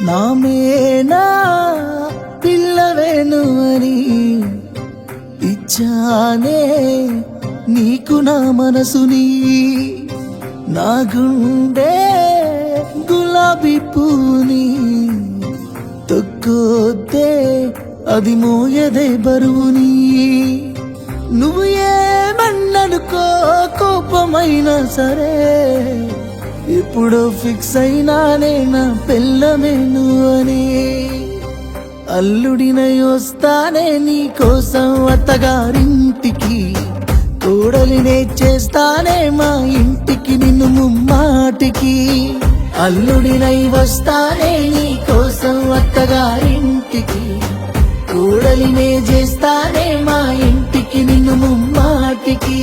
నామేనా పిల్లవేను అని ఇచ్చానే నీకు నా మనసుని, నా గుండె గులాబీ పూని తొక్కొద్దే అది మోయదే బరువుని. నువ్వు ఏమన్ననుకో కోపమైనా సరే, ఎప్పుడో ఫిక్స్ అయినానే నా పెళ్ళమేను అని. అల్లుడినై వస్తానే నీ కోసం అత్తగారింటికి, కోడలినే చేస్తానే మా ఇంటికి నిన్ను ముమ్మాటికి. అల్లుడినై వస్తానే నీ కోసం అత్తగారింటికి, కోడలినే చేస్తానే మా ఇంటికి నిన్ను ముమ్మాటికి.